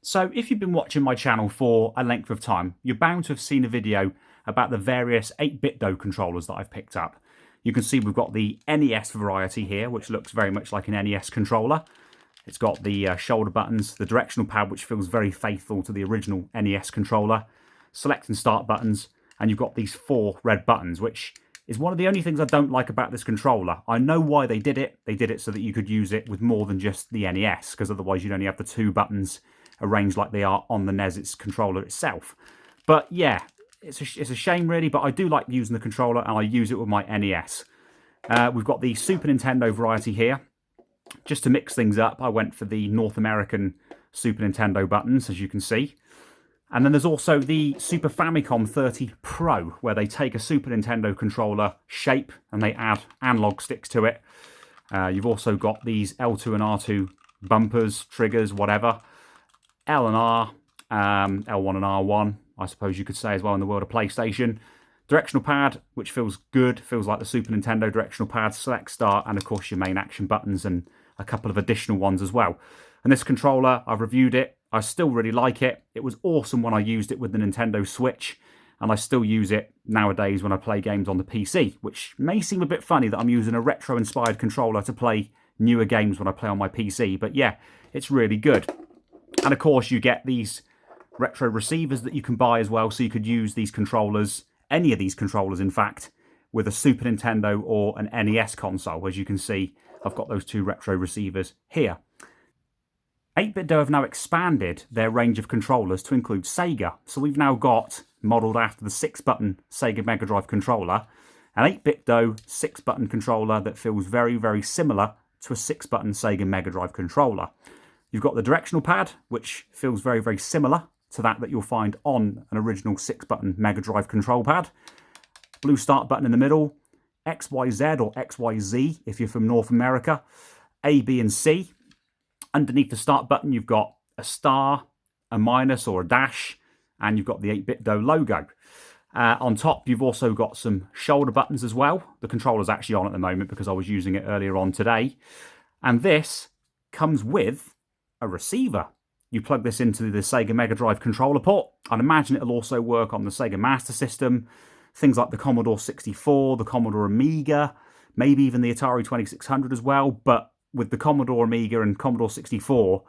So if you've been watching my channel for a length of time, you're bound to have seen a video about the various 8BitDo controllers that I've picked up. You can see we've got the NES variety here, which looks very much like an NES controller. It's got the shoulder buttons, the directional pad, which feels very faithful to the original NES controller, select and start buttons, and you've got these 4 red buttons, which is one of the only things I don't like about this controller. I know why they did it. They did it so that you could use it with more than just the NES, because otherwise you'd only have the 2 buttons arranged like they are on the NES controller itself. But yeah, it's a shame really, but I do like using the controller and I use it with my NES. We've got the Super Nintendo variety here. Just to mix things up, I went for the North American Super Nintendo buttons, as you can see. And then there's also the Super Famicom 30 Pro, where they take a Super Nintendo controller shape and they add analog sticks to it. You've also got these L2 and R2 bumpers, triggers, whatever. L and R, L1 and R1, I suppose you could say as well in the world of PlayStation. Directional pad, which feels good, feels like the Super Nintendo directional pad, select, start, and of course your main action buttons and a couple of additional ones as well. And this controller, I've reviewed it, I still really like it. It was awesome when I used it with the Nintendo Switch, and I still use it nowadays when I play games on the PC, which may seem a bit funny that I'm using a retro-inspired controller to play newer games when I play on my PC, but yeah, it's really good. And of course you get these retro receivers that you can buy as well, so you could use these controllers, any of these controllers in fact, with a Super Nintendo or an NES console. As you can see, I've got those 2 retro receivers here. 8BitDo have now expanded their range of controllers to include SEGA. So we've now got, modelled after the 6-button SEGA Mega Drive controller, an 8BitDo 6-button controller that feels very, very similar to a 6-button SEGA Mega Drive controller. You've got the directional pad, which feels very, very similar to that you'll find on an original 6-button Mega Drive control pad. Blue start button in the middle, XYZ or XYZ if you're from North America, A, B and C. Underneath the start button you've got a star, a minus or a dash, and you've got the 8BitDo logo. On top you've also got some shoulder buttons as well. The controller's actually on at the moment because I was using it earlier on today. And this comes with a receiver. You plug this into the Sega Mega Drive controller port. I'd imagine it'll also work on the Sega Master System, things like the Commodore 64, the Commodore Amiga, maybe even the Atari 2600 as well. But with the Commodore Amiga and Commodore 64,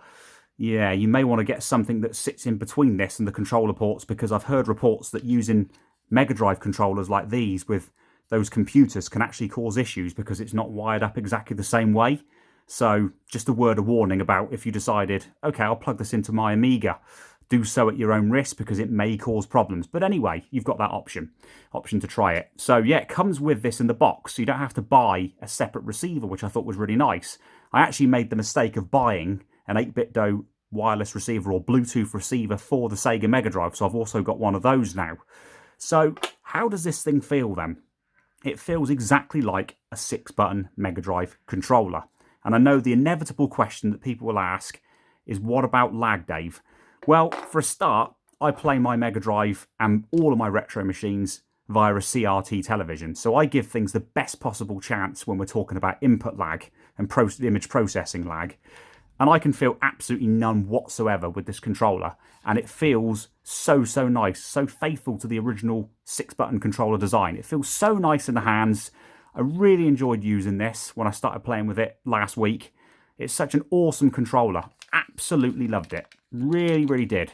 yeah, you may want to get something that sits in between this and the controller ports, because I've heard reports that using Mega Drive controllers like these with those computers can actually cause issues because it's not wired up exactly the same way. So just a word of warning about if you decided, okay, I'll plug this into my Amiga, do so at your own risk because it may cause problems. But anyway, you've got that option to try it. So yeah, it comes with this in the box, so you don't have to buy a separate receiver, which I thought was really nice. I actually made the mistake of buying an 8BitDo wireless receiver or Bluetooth receiver for the Sega Mega Drive, so I've also got one of those now. So how does this thing feel then? It feels exactly like a 6-button Mega Drive controller. And I know the inevitable question that people will ask is, what about lag, Dave? Well, for a start, I play my Mega Drive and all of my retro machines via a CRT television. So I give things the best possible chance when we're talking about input lag and image processing lag. And I can feel absolutely none whatsoever with this controller. And it feels so nice, so faithful to the original 6-button controller design. It feels so nice in the hands. I really enjoyed using this when I started playing with it last week. It's such an awesome controller. Absolutely loved it. Really, really did.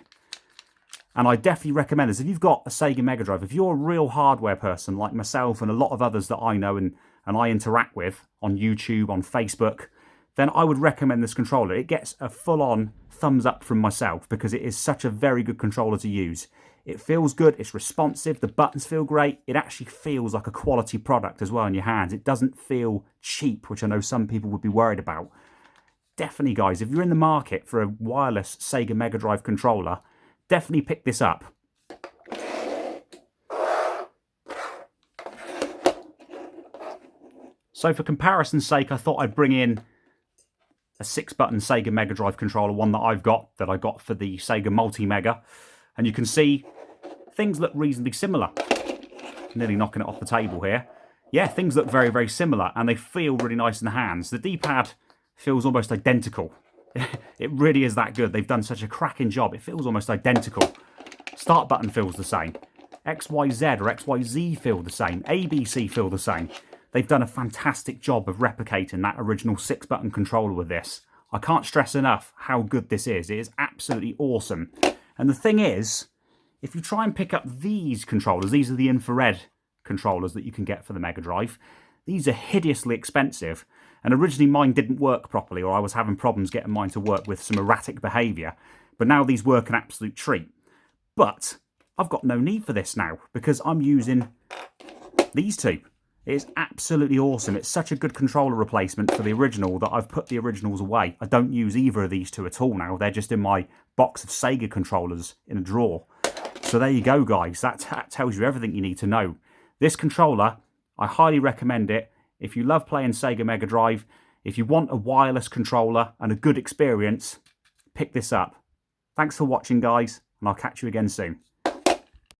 And I definitely recommend this. If you've got a Sega Mega Drive, if you're a real hardware person like myself and a lot of others that I know and I interact with on YouTube, on Facebook, then I would recommend this controller. It gets a full-on thumbs up from myself because it is such a very good controller to use. It feels good, it's responsive, the buttons feel great. It actually feels like a quality product as well in your hands. It doesn't feel cheap, which I know some people would be worried about. Definitely, guys, if you're in the market for a wireless Sega Mega Drive controller, definitely pick this up. So for comparison's sake, I thought I'd bring in a 6-button Sega Mega Drive controller, one that I got for the Sega Multi-Mega. And you can see things look reasonably similar. Nearly knocking it off the table here. Yeah, things look very, very similar and they feel really nice in the hands. The D-pad feels almost identical It really is that good. They've done such a cracking job. It feels almost identical. Start button feels the same. XYZ or XYZ feel the same. ABC feel the same. They've done a fantastic job of replicating that original 6-button controller with this. I can't stress enough how good this is. It is absolutely awesome. And the thing is, if you try and pick up these controllers, these are the infrared controllers that you can get for the Mega Drive. These are hideously expensive. And originally mine didn't work properly, or I was having problems getting mine to work with some erratic behaviour. But now these work an absolute treat. But I've got no need for this now, because I'm using these two. It is absolutely awesome. It's such a good controller replacement for the original that I've put the originals away. I don't use either of these two at all now. They're just in my box of SEGA controllers in a drawer. So there you go, guys. That tells you everything you need to know. This controller, I highly recommend it. If you love playing SEGA Mega Drive, if you want a wireless controller and a good experience, pick this up. Thanks for watching, guys, and I'll catch you again soon.